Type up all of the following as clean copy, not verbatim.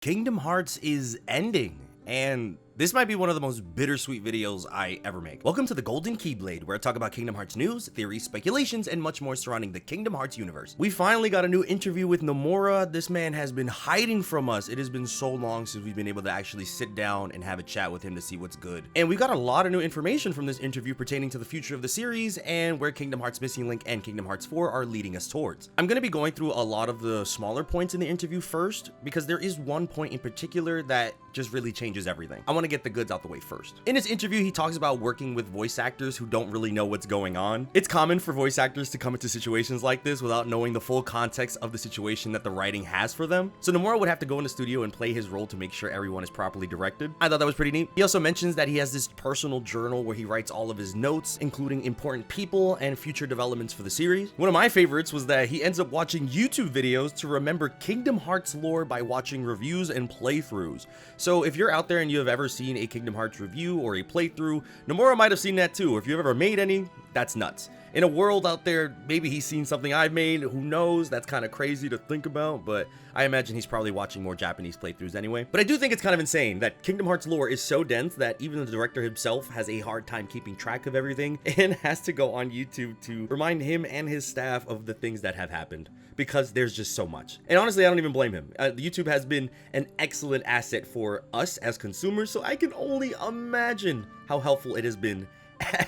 Kingdom Hearts is ending, and this might be one of the most bittersweet videos I ever make. Welcome to the Golden Keyblade, where I talk about Kingdom Hearts news, theories, speculations, and much more surrounding the Kingdom Hearts universe. We finally got a new interview with Nomura. This man has been hiding from us. It has been so long since we've been able to actually sit down and have a chat with him to see what's good. And we got a lot of new information from this interview pertaining to the future of the series and where Kingdom Hearts Missing Link and Kingdom Hearts 4 are leading us towards. I'm going to be going through a lot of the smaller points in the interview first, because there is one point in particular that just really changes everything. I want to get the goods out the way first. In his interview, he talks about working with voice actors who don't really know what's going on. It's common for voice actors to come into situations like this without knowing the full context of the situation that the writing has for them. So Nomura would have to go in the studio and play his role to make sure everyone is properly directed. I thought that was pretty neat. He also mentions that he has this personal journal where he writes all of his notes, including important people and future developments for the series. One of my favorites was that he ends up watching YouTube videos to remember Kingdom Hearts lore by watching reviews and playthroughs. So if you're out there and you have ever seen a Kingdom Hearts review or a playthrough, Nomura might have seen that too. If you've ever made any, that's nuts. In a world out there, maybe he's seen something I've made, who knows? That's kind of crazy to think about, but I imagine he's probably watching more Japanese playthroughs anyway. But I do think it's kind of insane that Kingdom Hearts lore is so dense that even the director himself has a hard time keeping track of everything and has to go on YouTube to remind him and his staff of the things that have happened, because there's just so much. And honestly, I don't even blame him. YouTube has been an excellent asset for us as consumers, so I can only imagine how helpful it has been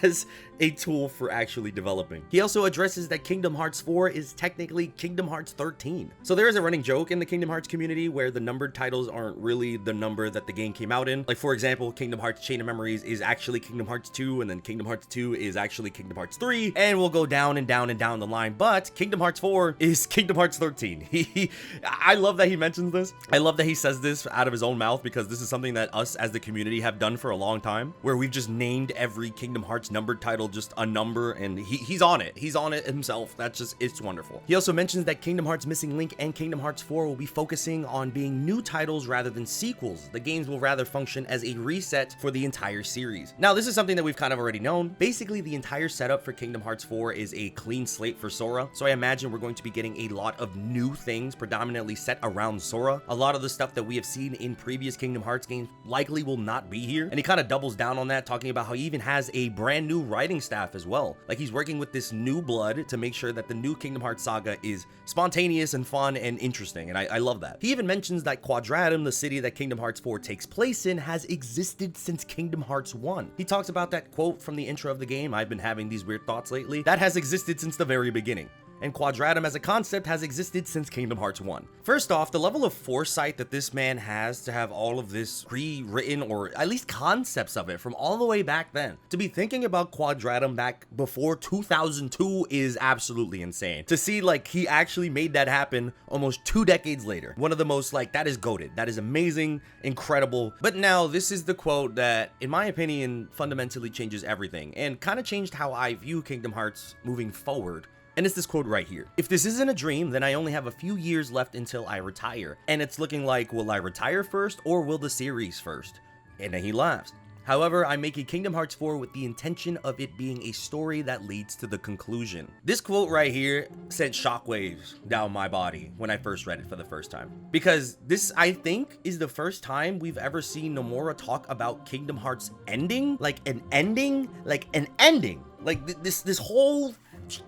as a tool for actually developing. He also addresses that Kingdom Hearts 4 is technically Kingdom Hearts 13. So there is a running joke in the Kingdom Hearts community where the numbered titles aren't really the number that the game came out in. Like, for example, Kingdom Hearts Chain of Memories is actually Kingdom Hearts 2, and then Kingdom Hearts 2 is actually Kingdom Hearts 3, and we'll go down and down and down the line, but Kingdom Hearts 4 is Kingdom Hearts 13. I love that he mentions this. I love that he says this out of his own mouth, because this is something that us as the community have done for a long time, where we've just named every Kingdom Hearts numbered title just a number, and he's on it. He's on it himself. That's just, it's wonderful. He also mentions that Kingdom Hearts Missing Link and Kingdom Hearts 4 will be focusing on being new titles rather than sequels. The games will rather function as a reset for the entire series. Now, this is something that we've kind of already known. Basically, the entire setup for Kingdom Hearts 4 is a clean slate for Sora, so I imagine we're going to be getting a lot of new things predominantly set around Sora. A lot of the stuff that we have seen in previous Kingdom Hearts games likely will not be here, and he kind of doubles down on that, talking about how he even has a brand new writing staff as well. Like, he's working with this new blood to make sure that the new Kingdom Hearts saga is spontaneous and fun and interesting, and I love that. He even mentions that Quadratum, the city that Kingdom Hearts 4 takes place in, has existed since Kingdom Hearts 1. He talks about that quote from the intro of the game, "I've been having these weird thoughts lately," that has existed since the very beginning. And Quadratum as a concept has existed since Kingdom Hearts 1. First off, the level of foresight that this man has to have all of this pre-written, or at least concepts of it, from all the way back then. To be thinking about Quadratum back before 2002 is absolutely insane. To see, like, he actually made that happen almost 2 decades later. One of the most, like, that is goated. That is amazing, incredible. But now, this is the quote that, in my opinion, fundamentally changes everything, and kind of changed how I view Kingdom Hearts moving forward. And it's this quote right here. "If this isn't a dream, then I only have a few years left until I retire. And it's looking like, will I retire first, or will the series first?" And then he laughs. "However, I'm making Kingdom Hearts 4 with the intention of it being a story that leads to the conclusion." This quote right here sent shockwaves down my body when I first read it for the first time. Because this, I think, is the first time we've ever seen Nomura talk about Kingdom Hearts ending. Like an ending. Like an ending. Like this whole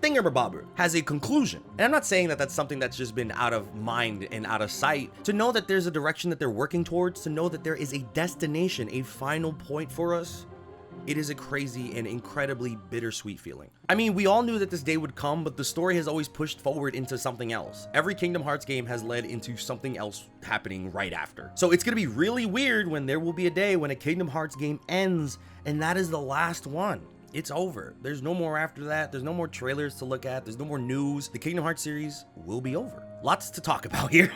thingamabobber has a conclusion. And I'm not saying that that's something that's just been out of mind and out of sight. To know that there's a direction that they're working towards, to know that there is a destination, a final point for us, it is a crazy and incredibly bittersweet feeling. I mean, we all knew that this day would come, but the story has always pushed forward into something else. Every Kingdom Hearts game has led into something else happening right after. So it's gonna be really weird when there will be a day when a Kingdom Hearts game ends, and that is the last one. It's over. There's no more after that. There's no more trailers to look at. There's no more news. The Kingdom Hearts series will be over. Lots to talk about here.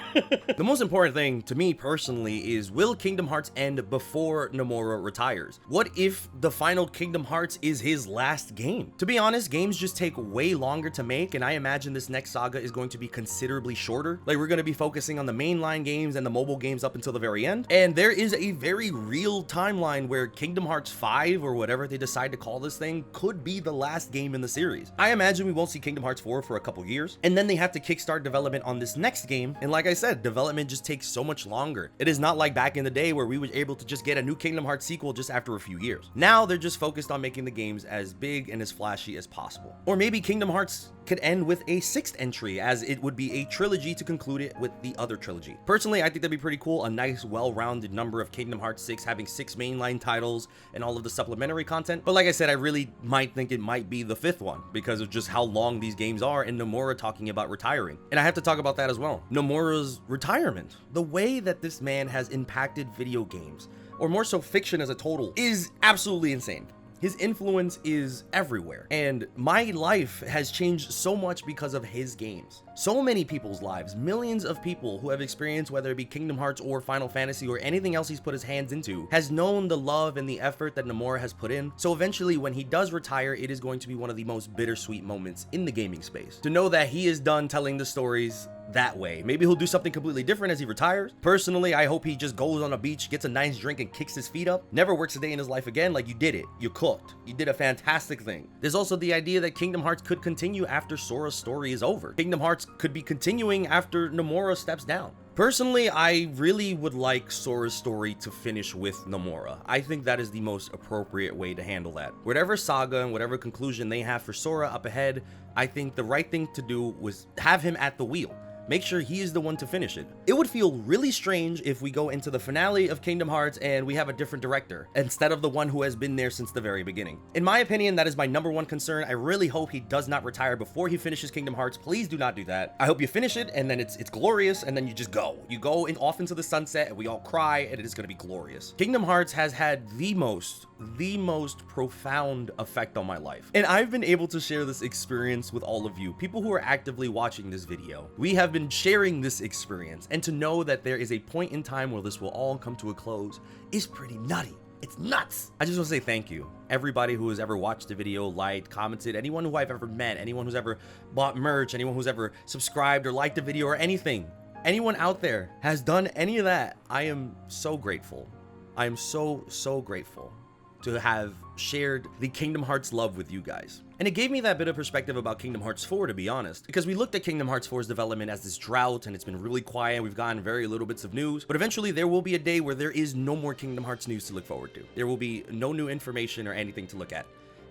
The most important thing to me personally is, will Kingdom Hearts end before Nomura retires? What if the final Kingdom Hearts is his last game? To be honest, games just take way longer to make, and I imagine this next saga is going to be considerably shorter. Like, we're going to be focusing on the mainline games and the mobile games up until the very end. And there is a very real timeline where Kingdom Hearts 5, or whatever they decide to call this thing, could be the last game in the series. I imagine we won't see Kingdom Hearts 4 for a couple years, and then they have to kickstart development on on this next game. And like I said, development just takes so much longer. It is not like back in the day where we were able to just get a new Kingdom Hearts sequel just after a few years. Now they're just focused on making the games as big and as flashy as possible. Or maybe Kingdom Hearts could end with a 6th entry, as it would be a trilogy to conclude it with the other trilogy. Personally, I think that'd be pretty cool. A nice, well-rounded number of Kingdom Hearts 6 having 6 mainline titles and all of the supplementary content. But like I said, I really might think it might be the 5th one because of just how long these games are and Nomura talking about retiring. And I have to talk about that as well. Nomura's retirement. The way that this man has impacted video games, or more so fiction as a total, is absolutely insane. His influence is everywhere, and my life has changed so much because of his games. So many people's lives, millions of people who have experienced whether it be Kingdom Hearts or Final Fantasy or anything else he's put his hands into, has known the love and the effort that Nomura has put in. So eventually when he does retire, it is going to be one of the most bittersweet moments in the gaming space. To know that he is done telling the stories that way. Maybe he'll do something completely different as he retires. Personally, I hope he just goes on a beach, gets a nice drink, and kicks his feet up. Never works a day in his life again. Like, you did it. You cooked. You did a fantastic thing. There's also the idea that Kingdom Hearts could continue after Sora's story is over. Kingdom Hearts could be continuing after Nomura steps down. Personally, I really would like Sora's story to finish with Nomura. I think that is the most appropriate way to handle that. Whatever saga and whatever conclusion they have for Sora up ahead, I think the right thing to do was have him at the wheel. Make sure he is the one to finish it. It would feel really strange if we go into the finale of Kingdom Hearts and we have a different director instead of the one who has been there since the very beginning. In my opinion, that is my #1 concern. I really hope he does not retire before he finishes Kingdom Hearts. Please do not do that. I hope you finish it and then it's glorious, and then you just go. You go off into the sunset and we all cry, and it is going to be glorious. Kingdom Hearts has had the most profound effect on my life, and I've been able to share this experience with all of you, people who are actively watching this video. We have been sharing this experience, and to know that there is a point in time where this will all come to a close is pretty nutty. It's nuts. I just want to say thank you. Everybody who has ever watched the video, liked, commented, anyone who I've ever met, anyone who's ever bought merch, anyone who's ever subscribed or liked a video or anything, anyone out there has done any of that, I am so grateful. I am so grateful to have shared the Kingdom Hearts love with you guys. And it gave me that bit of perspective about Kingdom Hearts 4, to be honest, because we looked at Kingdom Hearts 4's development as this drought, and it's been really quiet. We've gotten very little bits of news, but eventually there will be a day where there is no more Kingdom Hearts news to look forward to. There will be no new information or anything to look at,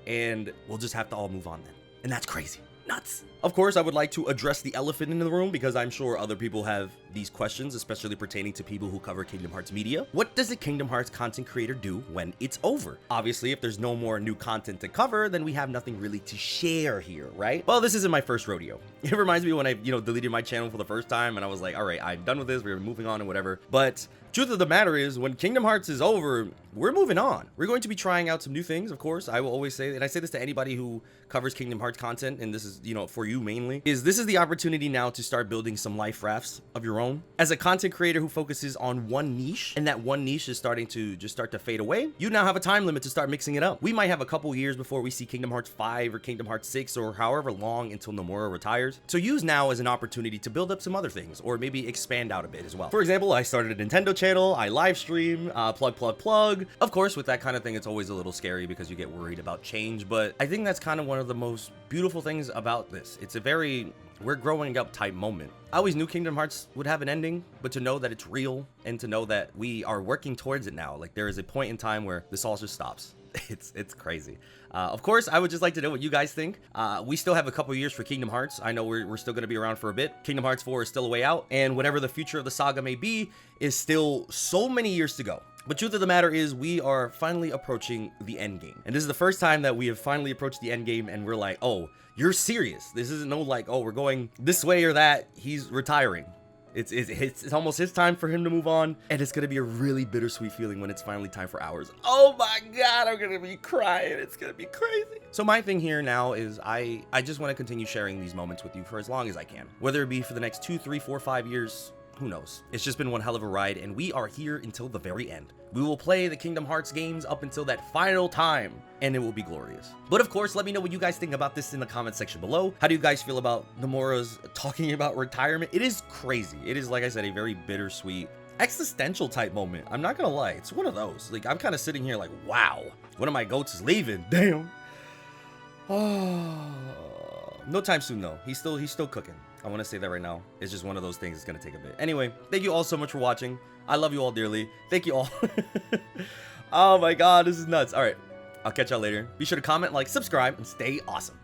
and we'll just have to all move on then. And that's crazy. Nuts. Of course, I would like to address the elephant in the room, because I'm sure other people have these questions, especially pertaining to people who cover Kingdom Hearts media. What does a Kingdom Hearts content creator do when it's over? Obviously, if there's no more new content to cover, then we have nothing really to share here, right? Well, this isn't my first rodeo. It reminds me when I, deleted my channel for the first time, and I was like, all right, I'm done with this. We're moving on and whatever. But truth of the matter is, when Kingdom Hearts is over, we're moving on. We're going to be trying out some new things, of course. I will always say, and I say this to anybody who covers Kingdom Hearts content, and this is, for you mainly, this is the opportunity now to start building some life rafts of your own. As a content creator who focuses on one niche, and that one niche is starting to fade away, you now have a time limit to start mixing it up. We might have a couple years before we see Kingdom Hearts 5 or Kingdom Hearts 6 or however long until Nomura retires. So use now as an opportunity to build up some other things, or maybe expand out a bit as well. For example, I started a Nintendo channel, I live stream, plug. Of course, with that kind of thing, it's always a little scary because you get worried about change, but I think that's kind of one of the most beautiful things about this. It's a very we're growing up type moment. I always knew Kingdom Hearts would have an ending, but to know that it's real and to know that we are working towards it now, like there is a point in time where this all just stops. It's crazy. Of course, I would just like to know what you guys think. We still have a couple years for Kingdom Hearts. I know we're still going to be around for a bit. Kingdom Hearts 4 is still a way out, and whatever the future of the saga may be is still so many years to go. But truth of the matter is, we are finally approaching the end game. And this is the first time that we have finally approached the end game, and we're like, oh, you're serious. This isn't no like, oh, we're going this way or that. He's retiring. It's almost his time for him to move on, and it's gonna be a really bittersweet feeling when it's finally time for ours. Oh my god, I'm gonna be crying. It's gonna be crazy. So my thing here now is I just want to continue sharing these moments with you for as long as I can, whether it be for the next 2, 3, 4, 5 years. Who knows? It's just been one hell of a ride, and we are here until the very end. We will play the Kingdom Hearts games up until that final time, and it will be glorious. But of course, let me know what you guys think about this in the comment section below. How do you guys feel about Nomura's talking about retirement? It is crazy. It is, like I said, a very bittersweet, existential type moment. I'm not gonna lie, it's one of those. Like, I'm kind of sitting here like, wow, one of my goats is leaving. Damn. Oh, no time soon though. He's still cooking. I want to say that right now. It's just one of those things. It's going to take a bit. Anyway, thank you all so much for watching. I love you all dearly. Thank you all. Oh my god, this is nuts. All right, I'll catch y'all later. Be sure to comment, like, subscribe, and stay awesome.